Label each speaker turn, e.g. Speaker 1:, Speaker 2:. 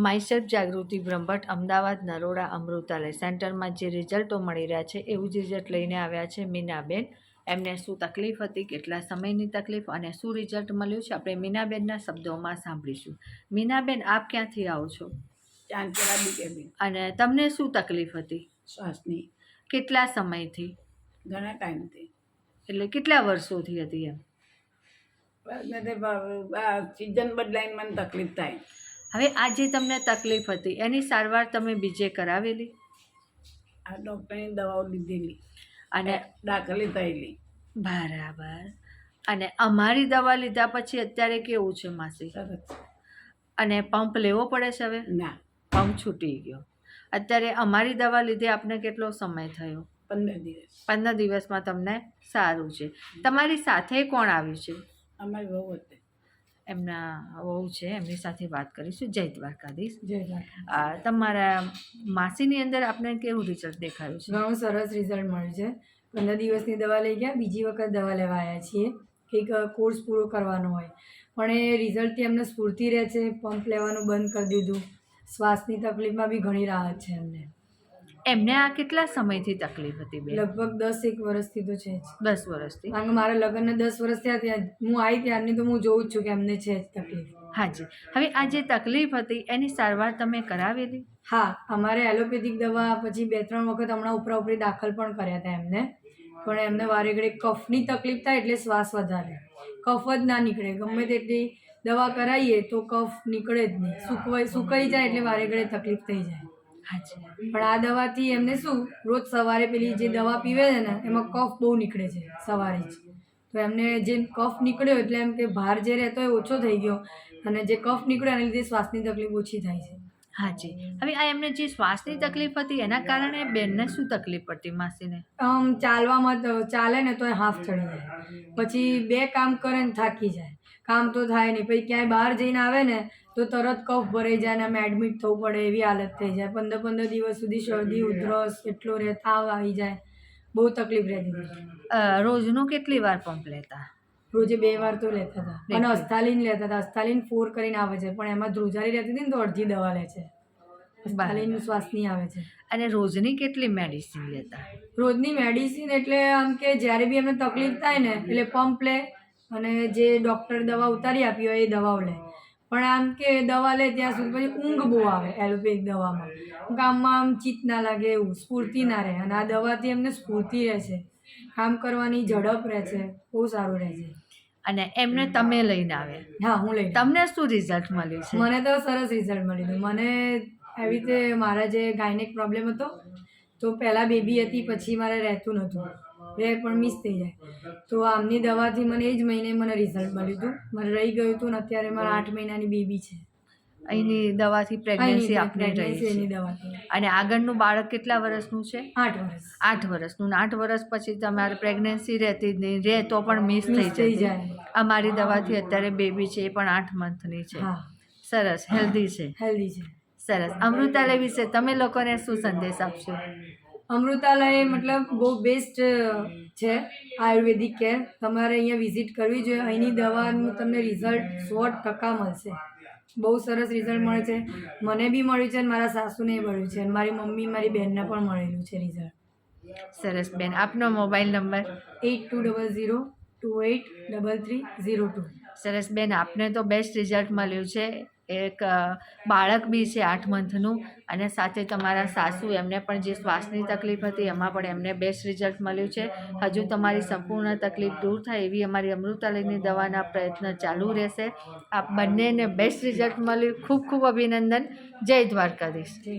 Speaker 1: Myself જાગૃતિ બ્રહ્મભટ્ટ, અમદાવાદ નરોડા અમૃતાલય સેન્ટરમાં જે રિઝલ્ટો મળી રહ્યા છે એવું જ રિઝલ્ટ લઈને આવ્યા છે મીનાબેન. એમને શું તકલીફ હતી, કેટલા સમયની તકલીફ અને શું રિઝલ્ટ મળ્યું છે આપણે મીનાબેનના શબ્દોમાં સાંભળીશું. મીનાબેન, આપ ક્યાંથી આવો છો અને તમને શું તકલીફ હતી?
Speaker 2: શ્વાસની.
Speaker 1: કેટલા સમયથી?
Speaker 2: ઘણા ટાઈમથી.
Speaker 1: એટલે કેટલા વર્ષોથી હતી એમ?
Speaker 2: સિઝન બદલાઈને મને તકલીફ થાય.
Speaker 1: હવે આ જે તમને તકલીફ હતી એની સારવાર તમે બીજે કરાવેલી?
Speaker 2: આ ડૉક્ટરની દવાઓ લીધેલી
Speaker 1: અને
Speaker 2: દાખલી થયેલી.
Speaker 1: બરાબર. અને અમારી દવા લીધા પછી અત્યારે કેવું છે માસી?
Speaker 2: સરસ.
Speaker 1: અને પંપ લેવો પડે છે હવે?
Speaker 2: ના,
Speaker 1: પંપ છૂટી ગયો. અત્યારે અમારી દવા લીધે આપને કેટલો સમય થયો?
Speaker 2: 15 દિવસ.
Speaker 1: 15 દિવસમાં તમને સારું છે. તમારી સાથે કોણ આવ્યું છે?
Speaker 2: અમારી બહુ હતી.
Speaker 1: એમના વહુ છે, એમની સાથે વાત કરીશું. જય દ્વારકાધીશ.
Speaker 2: જય દ્વારકા.
Speaker 1: તમારા માસીની અંદર આપને કેવું રિઝલ્ટ દેખાયું છે?
Speaker 3: ઘણું સરસ રિઝલ્ટ મળ્યું છે. 15 દિવસની દવા લઈ ગયા, બીજી વખત દવા લેવા આવ્યા છીએ. કંઈક કોર્સ પૂરો કરવાનો હોય પણ એ રિઝલ્ટથી એમને સ્ફૂર્તિ રહે છે. પંપ લેવાનું બંધ કરી દીધું. શ્વાસની તકલીફમાં બી ઘણી રાહત છે એમને.
Speaker 1: એમને આ કેટલા સમયથી તકલીફ હતી બેન?
Speaker 3: લગભગ 10-1 વર્ષથી તો છે જ.
Speaker 1: 10 વર્ષથી?
Speaker 3: કારણ કે મારા લગ્નને 10 વર્ષ થયા ત્યાં હું આવી ત્યારની તો હું જોઉં જ છું કે એમને છે જ તકલીફ.
Speaker 1: હાજી. હવે આ જે તકલીફ હતી એની સારવાર તમે કરાવેલી?
Speaker 3: હા, અમારે એલોપેથિક દવા પછી 2-3 વખત હમણાં ઉપરી દાખલ પણ કર્યા હતા એમને. પણ એમને વારે ઘડી કફની તકલીફ થાય એટલે શ્વાસ વધારે, કફ જ ના નીકળે. ગમે તેટલી દવા કરાવીએ તો કફ નીકળે જ નહીં. સુકાઈ જાય એટલે વારે ઘડી તકલીફ થઈ જાય.
Speaker 1: હાજી.
Speaker 3: પણ આ દવાથી એમને શું, રોજ સવારે પેલી જે દવા પીવે છે ને એમાં કફ બહુ નીકળે છે સવારે જ. તો એમને જે કફ નીકળ્યો એટલે એમ કે ભાર જે રહેતો એ ઓછો થઈ ગયો અને જે કફ નીકળ્યો એના લીધે શ્વાસની તકલીફ ઓછી થાય છે.
Speaker 1: હાજી. હવે આ એમને જે શ્વાસની તકલીફ હતી એના કારણે બેનને શું તકલીફ પડતી માસીને?
Speaker 3: ચાલવામાં તો ચાલે ને તો હાફ ચડી જાય, પછી 2 કામ કરે ને થાકી જાય. કામ તો થાય નહીં, પછી ક્યાંય બહાર જઈને આવે ને તો તરત કફ ભરાઈ જાય ને અમે એડમિટ થવું પડે એવી હાલત થઈ જાય. 15 દિવસ સુધી શરદી ઉધરસ એટલો રહે, તાવ આવી જાય, બહુ તકલીફ રહેતી હતી.
Speaker 1: રોજનું કેટલી વાર પંપ લેતા?
Speaker 3: રોજે 2 વાર તો લેતા હતા અને અસ્થાલીન લેતા હતા. અસ્થાલીન 4 કરીને આવે છે પણ એમાં ધ્રુજારી રહેતી હતી ને તો અડધી દવા લે છે. અસ્થાલીન શ્વાસની આવે છે.
Speaker 1: અને રોજની કેટલી મેડિસિન લેતા?
Speaker 3: રોજની મેડિસિન એટલે આમ કે જ્યારે બી એમને તકલીફ થાય ને એટલે પંપ લે અને જે ડૉક્ટર દવા ઉતારી આપી હોય એ દવાઓ લે. પણ આમ કે દવા લે ત્યાં સુધી પછી ઊંઘ બહુ આવે એલોપેથિક દવામાં. કામમાં આમ ચિત્ત ના લાગે, એવું સ્ફૂર્તિ ના રહે. અને આ દવાથી એમને સ્ફૂર્તિ રહે છે, કામ કરવાની ઝડપ રહે છે, બહુ સારું રહે છે.
Speaker 1: અને એમને તમે લઈને આવે?
Speaker 3: હા, હું લઈને.
Speaker 1: તમને શું રિઝલ્ટ મળ્યું છે?
Speaker 3: મને તો સરસ રિઝલ્ટ મળ્યું. મને એવી રીતે મારા જે ગાયનેક પ્રોબ્લેમ હતો તો પહેલાં બેબી હતી પછી મારે રહેતું નહોતું, પણ મિસ થઈ જાય. તો આમની દવાથી મને એ જ મહિને મને રિઝલ્ટ મળ્યું હતું. મને રહી ગયું હતું ને અત્યારે મારા 8 મહિનાની બેબી છે.
Speaker 1: અહીંની દવાથી પ્રેગ્નન્સી આપને રહી
Speaker 3: એની
Speaker 1: છે.
Speaker 3: દવાથી.
Speaker 1: અને આગળનું બાળક કેટલા વર્ષનું છે?
Speaker 3: 8 વર્ષ.
Speaker 1: 8 વર્ષનું. 8 વર્ષ પછી તમારે પ્રેગ્નન્સી રહેતી જ નહીં, રહે તો પણ મિસ થઈ
Speaker 3: થઈ
Speaker 1: જાય.
Speaker 3: જાય.
Speaker 1: અમારી દવાથી અત્યારે બેબી છે એ પણ 8 મંથની છે.
Speaker 3: હા,
Speaker 1: સરસ, હેલ્ધી છે.
Speaker 3: હેલ્ધી છે.
Speaker 1: સરસ. અમૃતાલય વિશે તમે લોકોને શું સંદેશ આપશો?
Speaker 3: અમૃતાલય મતલબ બહુ બેસ્ટ છે આયુર્વેદિક કેર. તમારે અહીંયા વિઝિટ કરવી જોઈએ. અહીંની દવાનું તમને રિઝલ્ટ 100% મળશે. બહુ સરસ રિઝલ્ટ મળે છે. મને બી મળ્યું છે અને મારા સાસુને મળ્યું છે, મારી મમ્મી મારી બહેનને પણ મળેલું છે રિઝલ્ટ.
Speaker 1: સરસ બેન. આપનો મોબાઈલ નંબર?
Speaker 3: 8200283302.
Speaker 1: સરસ બેન. આપને તો બેસ્ટ રિઝલ્ટ મળ્યું છે. એક બાળક બી છે 8 મંથનું અને સાથે તમારા સાસુ, એમને પણ જે શ્વાસની તકલીફ હતી એમાં પણ એમને બેસ્ટ રિઝલ્ટ મળ્યું છે. હજુ તમારી સંપૂર્ણ તકલીફ દૂર થાય એવી અમારી અમૃતાલયની દવાના પ્રયત્ન ચાલુ રહેશે. આપ બંનેને બેસ્ટ રિઝલ્ટ મળ્યું. ખૂબ ખૂબ અભિનંદન. જય દ્વારકાધીશ.
Speaker 3: જય